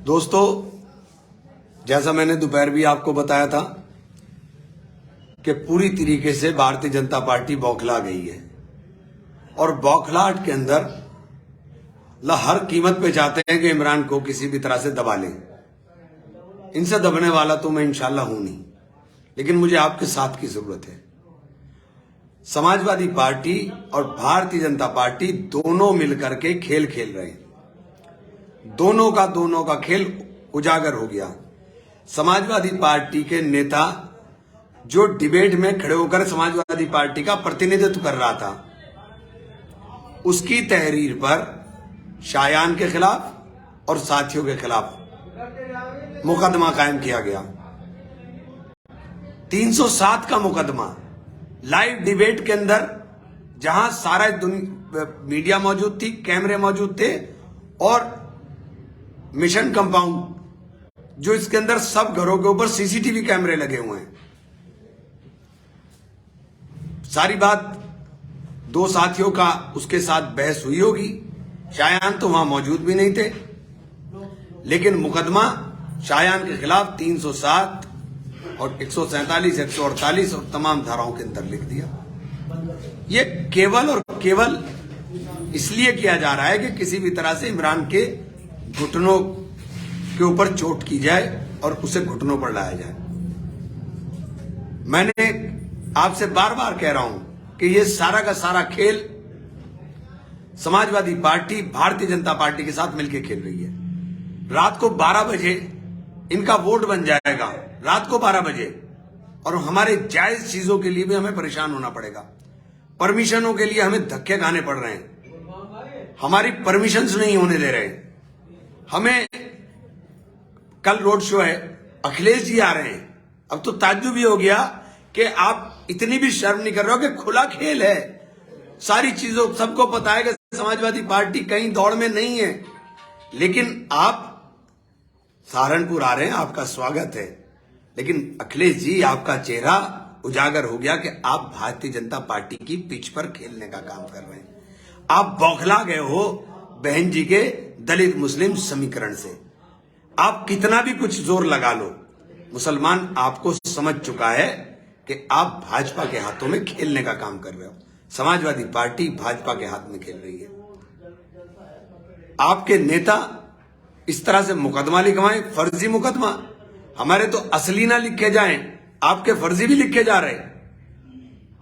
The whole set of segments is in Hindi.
दोस्तों, जैसा मैंने दोपहर भी आपको बताया था कि पूरी तरीके से भारतीय जनता पार्टी बौखला गई है और बौखलाहट के अंदर हर कीमत पे चाहते हैं कि इमरान को किसी भी तरह से दबा लें। इनसे दबने वाला तो मैं इंशाल्लाह हूं नहीं, लेकिन मुझे आपके साथ की जरूरत है। समाजवादी पार्टी और भारतीय जनता पार्टी दोनों मिलकर के खेल खेल रहे हैं। दोनों का खेल उजागर हो गया। समाजवादी पार्टी के नेता जो डिबेट में खड़े होकर समाजवादी पार्टी का प्रतिनिधित्व कर रहा था, उसकी तहरीर पर शायान के खिलाफ और साथियों के खिलाफ मुकदमा कायम किया गया। 307 का मुकदमा लाइव डिबेट के अंदर, जहां सारा मीडिया मौजूद थी, कैमरे मौजूद थे और मिशन कंपाउंड जो इसके अंदर सब घरों के ऊपर सीसीटीवी कैमरे लगे हुए हैं। सारी बात दो साथियों का उसके साथ बहस हुई होगी। शायान तो वहां मौजूद भी नहीं थे, लेकिन मुकदमा शायान के खिलाफ 307 और 147, 148 और तमाम धाराओं के अंदर लिख दिया। ये केवल और केवल इसलिए किया जा रहा है कि किसी भी तरह से इमरान के घुटनों के ऊपर चोट की जाए और उसे घुटनों पर लाया जाए। मैंने आपसे बार बार कह रहा हूं कि ये सारा का सारा खेल समाजवादी पार्टी भारतीय जनता पार्टी के साथ मिलकर खेल रही है। रात को 12 बजे इनका वोट बन जाएगा, रात को 12 बजे, और हमारे जायज चीजों के लिए भी हमें परेशान होना पड़ेगा। परमिशनों के लिए हमें धक्के खाने पड़ रहे हैं, हमारी परमिशंस नहीं होने दे रहे। हमें कल रोड शो है, अखिलेश जी आ रहे हैं। अब तो ताज्जुब भी हो गया कि आप इतनी भी शर्म नहीं कर रहे हो कि खुला खेल है। सारी चीजों सबको पता है कि समाजवादी पार्टी कहीं दौड़ में नहीं है, लेकिन आप सहारनपुर आ रहे हैं, आपका स्वागत है। लेकिन अखिलेश जी, आपका चेहरा उजागर हो गया कि आप भारतीय जनता पार्टी की पिच पर खेलने का काम कर रहे हैं। आप बौखला गए हो बहन जी के दलित मुस्लिम समीकरण से। आप कितना भी कुछ जोर लगा लो, मुसलमान आपको समझ चुका है कि आप भाजपा के हाथों में खेलने का काम कर रहे हो। समाजवादी पार्टी भाजपा के हाथ में खेल रही है। आपके नेता इस तरह से मुकदमा लिखवाएं, फर्जी मुकदमा। हमारे तो असली ना लिखे जाएं, आपके फर्जी भी लिखे जा रहे।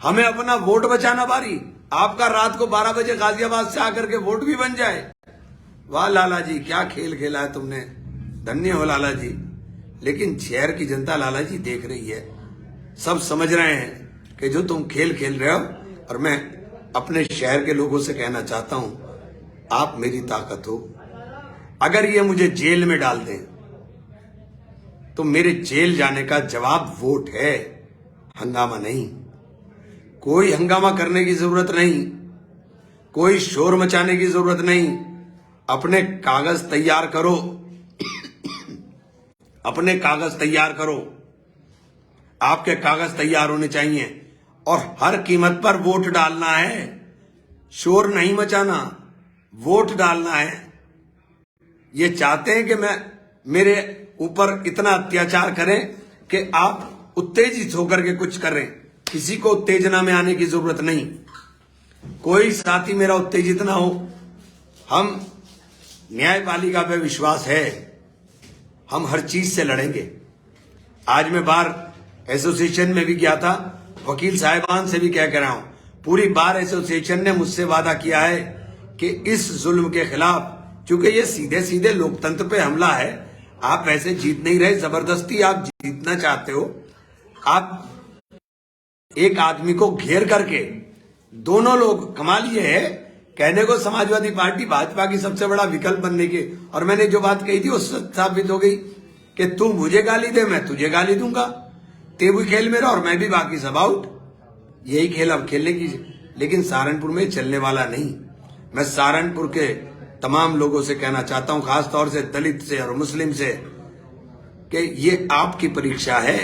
हमें अपना वोट बचाना बारी, आपका रात को 12 बजे गाजियाबाद से आकर के वोट भी बन जाए। वाह लाला जी, क्या खेल खेला है तुमने, धन्य हो लाला जी। लेकिन शहर की जनता लाला जी देख रही है, सब समझ रहे हैं कि जो तुम खेल खेल रहे हो। और मैं अपने शहर के लोगों से कहना चाहता हूं, आप मेरी ताकत हो। अगर ये मुझे जेल में डाल दें तो मेरे जेल जाने का जवाब वोट है, हंगामा नहीं। कोई हंगामा करने की जरूरत नहीं, कोई शोर मचाने की जरूरत नहीं। अपने कागज तैयार करो, अपने कागज तैयार करो। आपके कागज तैयार होने चाहिए और हर कीमत पर वोट डालना है। शोर नहीं मचाना, वोट डालना है। ये चाहते हैं कि मेरे ऊपर इतना अत्याचार करें कि आप उत्तेजित होकर के कुछ करें। किसी को उत्तेजना में आने की जरूरत नहीं। कोई साथी मेरा उत्तेजित ना हो। हम न्यायपालिका पे विश्वास है, हम हर चीज से लड़ेंगे। आज मैं बार एसोसिएशन में भी गया था, वकील साहिबान से भी कह कर रहा हूं। पूरी बार एसोसिएशन ने मुझसे वादा किया है कि इस जुल्म के खिलाफ, क्योंकि ये सीधे सीधे लोकतंत्र पे हमला है। आप ऐसे जीत नहीं रहे, जबरदस्ती आप जीतना चाहते हो। आप एक आदमी को घेर करके, दोनों लोग, कमाल ये है कहने को समाजवादी पार्टी भाजपा की सबसे बड़ा विकल्प बनने की, और मैंने जो बात कही थी वो साबित हो गई कि तू मुझे गाली दे, मैं तुझे गाली दूंगा। ते भी खेल मेरा और मैं भी बाकी सब आउट। यही खेल अब खेलने की, लेकिन सहारनपुर में चलने वाला नहीं। मैं सहारनपुर के तमाम लोगों से कहना चाहता हूं, खासतौर से दलित से और मुस्लिम से, कि ये आपकी परीक्षा है।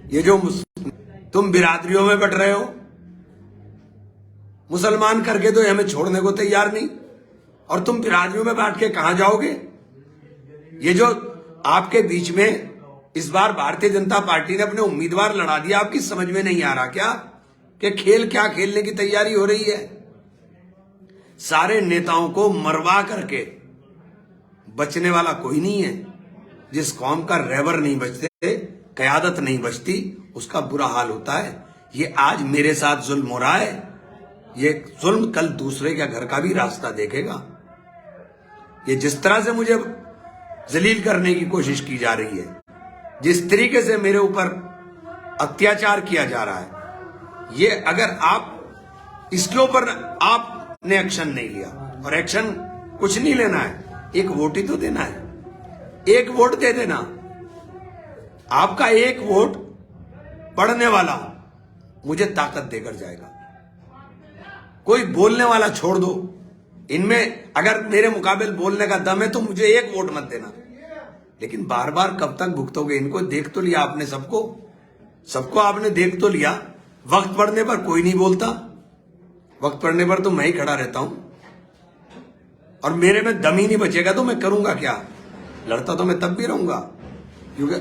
ये जो तुम बिरादरियों में बट रहे हो, मुसलमान करके तो हमें छोड़ने को तैयार नहीं, और तुम बिरादरियों में बैठ के कहां जाओगे? ये जो आपके बीच में इस बार भारतीय जनता पार्टी ने अपने उम्मीदवार लड़ा दिया, आपकी समझ में नहीं आ रहा क्या कि खेल क्या खेलने की तैयारी हो रही है? सारे नेताओं को मरवा करके बचने वाला कोई नहीं है। जिस कौम का रहबर नहीं बचते, कयादत नहीं बचती, उसका बुरा हाल होता है। ये आज मेरे साथ जुल्म हो रहा है, ये जुल्म कल दूसरे के घर का भी रास्ता देखेगा। ये जिस तरह से मुझे जलील करने की कोशिश की जा रही है, जिस तरीके से मेरे ऊपर अत्याचार किया जा रहा है, ये अगर आप इसके ऊपर आपने एक्शन नहीं लिया, और एक्शन कुछ नहीं लेना है, एक वोट ही तो देना है, एक वोट दे देना। आपका एक वोट पढ़ने वाला मुझे ताकत देकर जाएगा। कोई बोलने वाला छोड़ दो, इनमें अगर मेरे मुकाबले बोलने का दम है तो मुझे एक वोट मत देना। लेकिन बार बार कब तक भुगतोगे? इनको देख तो लिया आपने, सबको आपने देख तो लिया। वक्त पड़ने पर कोई नहीं बोलता, वक्त पड़ने पर तो मैं ही खड़ा रहता हूं, और मेरे में दम ही नहीं बचेगा तो मैं करूंगा क्या? लड़ता तो मैं तब भी रहूंगा, क्योंकि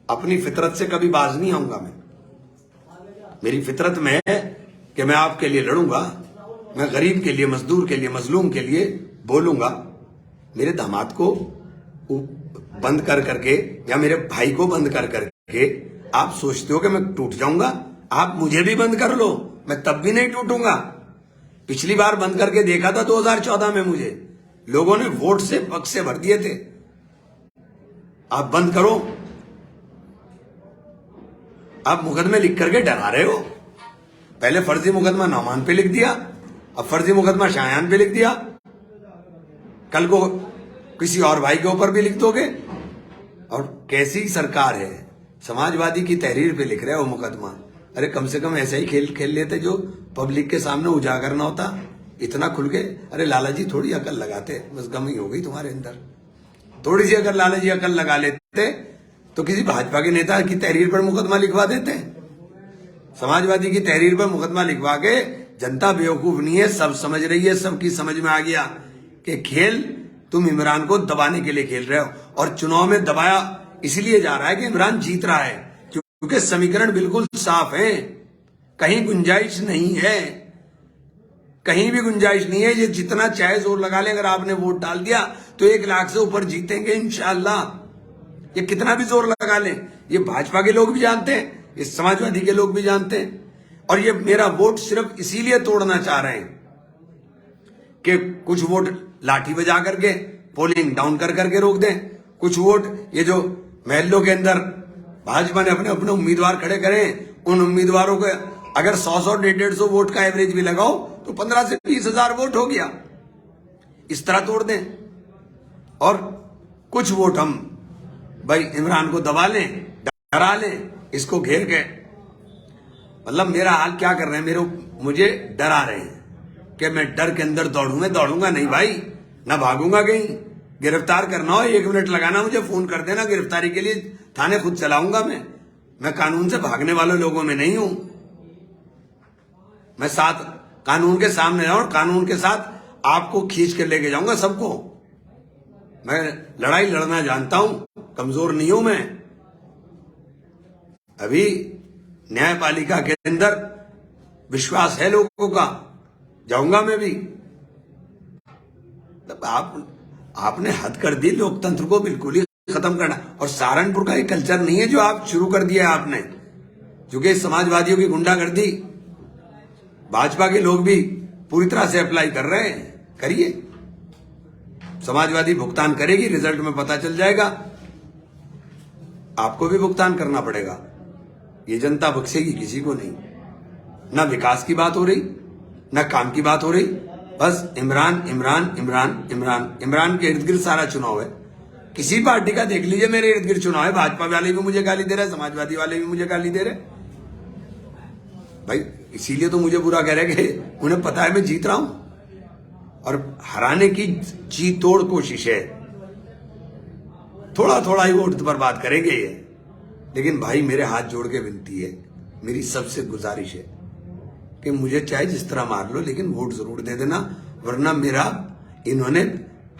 अपनी फितरत से कभी बाज नहीं आऊंगा। मेरी फितरत में है कि मैं आपके लिए लड़ूंगा, मैं गरीब के लिए, मजदूर के लिए, मजलूम के लिए बोलूंगा। मेरे दामाद को बंद कर करके या मेरे भाई को बंद कर करके आप सोचते हो कि मैं टूट जाऊंगा? आप मुझे भी बंद कर लो, मैं तब भी नहीं टूटूंगा। पिछली बार बंद करके देखा था 2014 में, मुझे लोगों ने वोट से बक्से भर दिए थे। आप बंद करो। आप मुकदमे लिख करके डरा रहे हो। पहले फर्जी मुकदमा नौमान पे लिख दिया, अब फर्जी मुकदमा शायान पे लिख दिया, कल को किसी और भाई के ऊपर भी लिख दोगे। और कैसी सरकार है? समाजवादी की तहरीर पे लिख रहे हो मुकदमा। अरे कम से कम ऐसा ही खेल खेल लेते जो पब्लिक के सामने उजागर ना होता। इतना खुल के, अरे लाला जी थोड़ी अकल लगाते, बस गम ही हो गई तुम्हारे अंदर। थोड़ी सी अगर लाला जी अकल लगा लेते तो किसी भाजपा के नेता की तहरीर पर मुकदमा लिखवा देते। समाजवादी की तहरीर पर मुकदमा लिखवा के, जनता बेवकूफ नहीं है, सब समझ रही है, सबकी समझ में आ गया कि खेल तुम इमरान को दबाने के लिए खेल रहे हो। और चुनाव में दबाया इसलिए जा रहा है कि इमरान जीत रहा है, क्योंकि समीकरण बिल्कुल साफ है, कहीं गुंजाइश नहीं है, कहीं भी गुंजाइश नहीं है। ये जितना चाहे जोर लगा ले, अगर आपने वोट डाल दिया तो 1 लाख से ऊपर जीतेंगे इंशाअल्लाह। ये कितना भी जोर लगा ले, ये भाजपा के लोग भी जानते हैं, ये समाजवादी के लोग भी जानते हैं। और ये मेरा वोट सिर्फ इसीलिए तोड़ना चाह रहे हैं कि कुछ वोट लाठी बजा करके पोलिंग डाउन कर करके रोक दें, कुछ वोट ये जो महलों के अंदर भाजपा ने अपने अपने उम्मीदवार खड़े करें, उन उम्मीदवारों को अगर 100-100, 150-150 वोट का एवरेज भी लगाओ तो 15 से 20 हजार वोट हो गया। इस तरह तोड़ दें। और कुछ वोट हम भाई इमरान को दबा लें, डरा लें, इसको घेर के। मतलब मेरा हाल क्या कर रहे हैं? मुझे डरा रहे हैं कि मैं डर के अंदर दौड़ूं। मैं दौड़ूंगा नहीं भाई, ना भागूंगा कहीं। गिरफ्तार करना हो 1 मिनट लगाना, मुझे फोन कर देना, गिरफ्तारी के लिए थाने खुद चलाऊंगा। मैं कानून से भागने वाले लोगों में नहीं हूं। मैं साथ कानून के सामने जाऊं और कानून के साथ आपको खींच के लेके जाऊंगा सबको। मैं लड़ाई लड़ना जानता हूं, कमजोर नहीं हूं मैं। अभी न्यायपालिका के अंदर विश्वास है लोगों का, जाऊंगा मैं भी। तब आपने हद कर दी लोकतंत्र को बिल्कुल ही खत्म करना। और सहारनपुर का एक कल्चर नहीं है जो आप शुरू कर दिया है आपने, क्योंकि समाजवादियों की गुंडागर्दी भाजपा के लोग भी पूरी तरह से अप्लाई कर रहे हैं। करिए, समाजवादी भुगतान करेगी, रिजल्ट में पता चल जाएगा। आपको भी भुगतान करना पड़ेगा। ये जनता बख्शेगी किसी को नहीं। ना विकास की बात हो रही, ना काम की बात हो रही, बस इमरान इमरान इमरान इमरान इमरान के इर्द गिर्द सारा चुनाव है। किसी पार्टी का देख लीजिए, मेरे इर्द गिर्द चुनाव है। भाजपा वाले भी मुझे गाली दे रहे, समाजवादी वाले भी मुझे गाली दे रहे। भाई इसीलिए तो मुझे बुरा कह रहे कि उन्हें पता है मैं जीत रहा हूं, और हराने की जी तोड़ कोशिश है। थोड़ा थोड़ा ही वोट बर्बाद करेंगे ये। लेकिन भाई मेरे हाथ जोड़ के विनती है, मेरी सबसे गुजारिश है कि मुझे चाहे जिस तरह मार लो, लेकिन वोट जरूर दे देना। वरना मेरा इन्होंने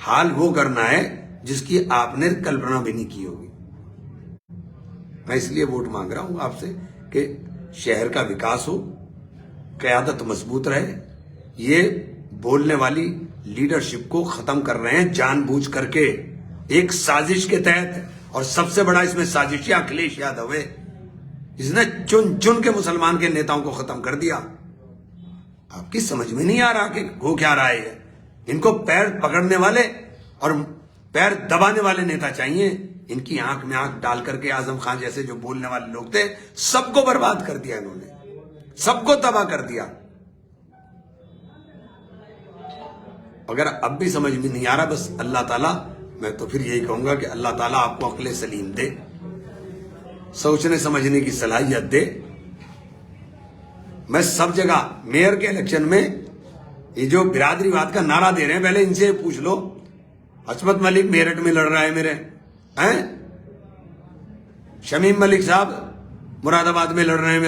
हाल वो करना है जिसकी आपने कल्पना भी नहीं की होगी। मैं इसलिए वोट मांग रहा हूं आपसे कि शहर का विकास हो, क़यादत मजबूत रहे। ये बोलने वाली लीडरशिप को खत्म कर रहे हैं जानबूझ करके, एक साजिश के तहत। और सबसे बड़ा इसमें साजिश अखिलेश यादव है, इसने चुन चुन के मुसलमान के नेताओं को खत्म कर दिया। आपकी समझ में नहीं आ रहा कि हो क्या रहा है। इनको पैर पकड़ने वाले और पैर दबाने वाले नेता चाहिए। इनकी आंख में आंख डाल करके आजम खान जैसे जो बोलने वाले लोग थे, सबको बर्बाद कर दिया इन्होंने, सबको तबाह कर दिया। अगर अब भी समझ में नहीं आ रहा, बस अल्लाह ताला, मैं तो फिर यही कहूंगा कि अल्लाह ताला आपको अक्ल सलीम दे, सोचने समझने की सलाहियत दे। मैं सब जगह मेयर के इलेक्शन में ये जो बिरादरीवाद का नारा दे रहे हैं, पहले इनसे पूछ लो। हसमत मलिक मेरठ में लड़ रहा है मेरे, हैं? शमीम मलिक साहब मुरादाबाद में लड़ रहे हैं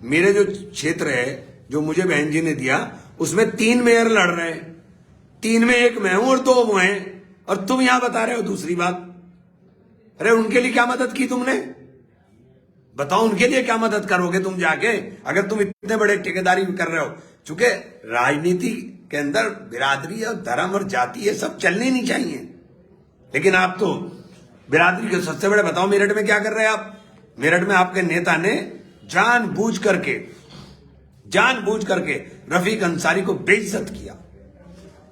मेरे जो क्षेत्र है जो मुझे बहन जी ने दिया, उसमें 3 मेयर लड़ रहे हैं। 3 में 1 मैं हूं और 2 वो हैं, और तुम यहां बता रहे हो दूसरी बात। अरे उनके लिए क्या मदद की तुमने? बताओ उनके लिए क्या मदद करोगे तुम जाके, अगर तुम इतने बड़े ठेकेदारी कर रहे हो। चूंकि राजनीति के अंदर बिरादरी और धर्म और जाति ये सब चलनी नहीं चाहिए, लेकिन आप तो बिरादरी के सबसे बड़े। बताओ मेरठ में क्या कर रहे हैं आप? मेरठ में आपके नेता ने जानबूझ करके रफीक अंसारी को बेइज्जत किया,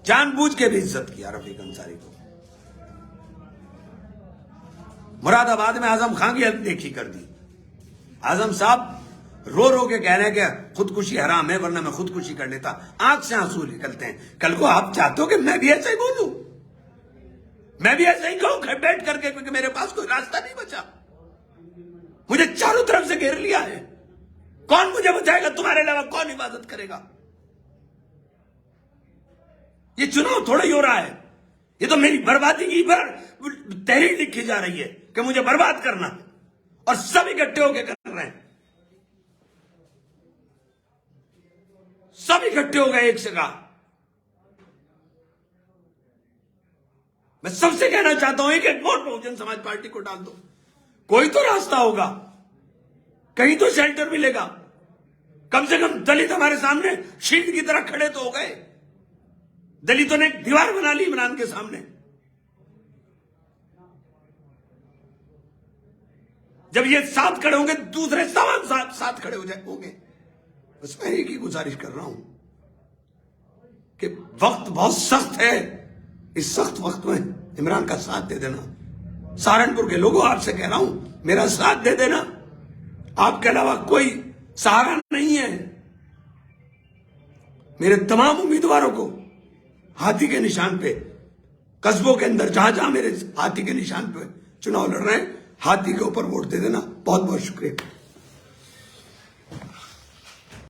जानबूझ के बेइज्जत किया रफीक अंसारी को। मुरादाबाद में आजम खान की अनदेखी कर दी। आजम साहब रो रो के कह रहे हैं कि खुदकुशी हराम है, वरना मैं खुदकुशी कर लेता। आंख से आंसू निकलते हैं। कल को आप चाहते हो कि मैं भी ऐसा ही बोलूं, मैं भी ऐसा ही कहूं बैठ करके, क्योंकि मेरे पास कोई रास्ता नहीं बचा। मुझे चारों तरफ से घेर लिया है। कौन मुझे बचाएगा? तुम्हारे अलावा कौन हिफाजत करेगा? ये चुनाव थोड़ा ही हो रहा है, ये तो मेरी बर्बादी की तहरीर लिखी जा रही है कि मुझे बर्बाद करना, और सब इकट्ठे होकर कर रहे हैं। सब इकट्ठे हो गए एक जगह। मैं सबसे कहना चाहता हूं कि वोट बहुजन समाज पार्टी को डाल दो। कोई तो रास्ता होगा, कहीं तो शेल्टर मिलेगा। कम से कम दलित हमारे सामने शील्ड की तरह खड़े तो हो गए। दलितों ने एक दीवार बना ली इमरान के सामने। जब ये साथ खड़े होंगे, दूसरे समान साथ खड़े हो होंगे। बस मैं एक ही गुजारिश कर रहा हूं कि वक्त बहुत सख्त है। इस सख्त वक्त में इमरान का साथ दे देना। सहारनपुर के लोगों, आपसे कह रहा हूं, मेरा साथ दे देना। आपके अलावा कोई सहारा नहीं है। मेरे तमाम उम्मीदवारों को हाथी के निशान पे, कस्बों के अंदर जहां जहां मेरे हाथी के निशान पे चुनाव लड़ रहे हैं, हाथी के ऊपर वोट दे देना। बहुत बहुत शुक्रिया।